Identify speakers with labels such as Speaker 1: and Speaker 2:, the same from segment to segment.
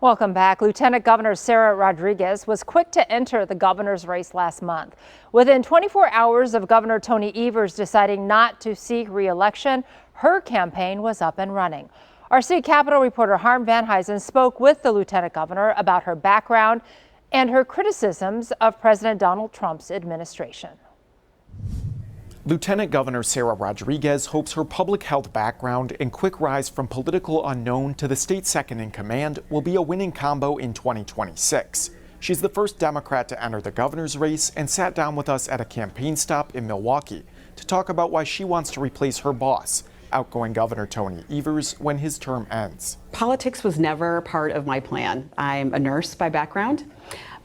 Speaker 1: Welcome back. Lieutenant Governor Sara Rodriguez was quick to enter the governor's race last month. Within 24 hours of Governor Tony Evers deciding not to seek re-election, her campaign was up and running. Our state Capitol reporter Harm Van Huysen spoke with the lieutenant governor about her background and her criticisms of President Donald Trump's administration.
Speaker 2: Lieutenant Governor Sara Rodriguez hopes her public health background and quick rise from political unknown to the state's second in command will be a winning combo in 2026. She's the first Democrat to enter the governor's race and sat down with us at a campaign stop in Milwaukee to talk about why she wants to replace her boss, outgoing Governor Tony Evers, when his term ends.
Speaker 3: Politics was never part of my plan. I'm a nurse by background,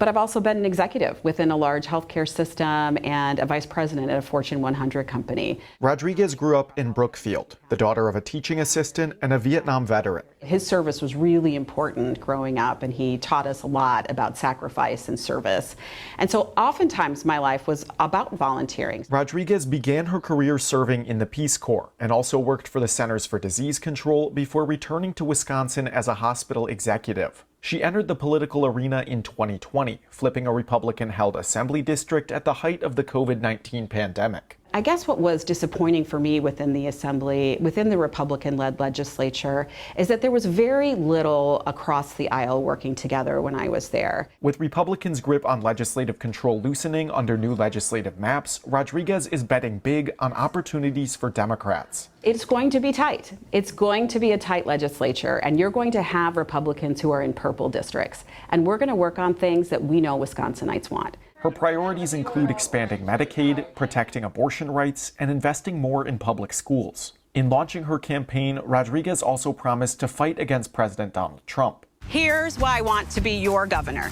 Speaker 3: but I've also been an executive within a large healthcare system and a vice president at a Fortune 100 company.
Speaker 2: Rodriguez grew up in Brookfield, the daughter of a teaching assistant and a Vietnam veteran.
Speaker 3: His service was really important growing up, and he taught us a lot about sacrifice and service. And so oftentimes my life was about volunteering.
Speaker 2: Rodriguez began her career serving in the Peace Corps and also worked for the Centers for Disease Control before returning to Wisconsin as a hospital executive. She entered the political arena in 2020, flipping a Republican-held assembly district at the height of the COVID-19 pandemic.
Speaker 3: I guess what was disappointing for me within the assembly, within the Republican-led legislature, is that there was very little across the aisle working together when I was there.
Speaker 2: With Republicans' grip on legislative control loosening under new legislative maps, Rodriguez is betting big on opportunities for Democrats.
Speaker 3: It's going to be tight. It's going to be a tight legislature, and you're going to have Republicans who are in purple districts. And we're going to work on things that we know Wisconsinites want.
Speaker 2: Her priorities include expanding Medicaid, protecting abortion rights, and investing more in public schools. In launching her campaign, Rodriguez also promised to fight against President Donald Trump.
Speaker 4: Here's why I want to be your governor.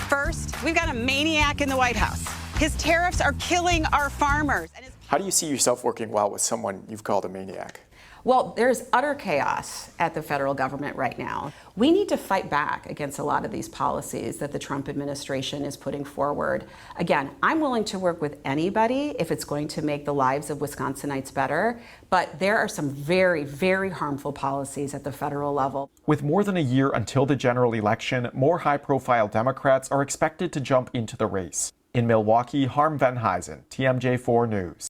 Speaker 4: First, we've got a maniac in the White House. His tariffs are killing our farmers.
Speaker 2: How do you see yourself working well with someone you've called a maniac?
Speaker 3: Well, there's utter chaos at the federal government right now. We need to fight back against a lot of these policies that the Trump administration is putting forward. Again, I'm willing to work with anybody if it's going to make the lives of Wisconsinites better, but there are some very, very harmful policies at the federal level.
Speaker 2: With more than a year until the general election, more high-profile Democrats are expected to jump into the race. In Milwaukee, Harm Van Huysen, TMJ4 News.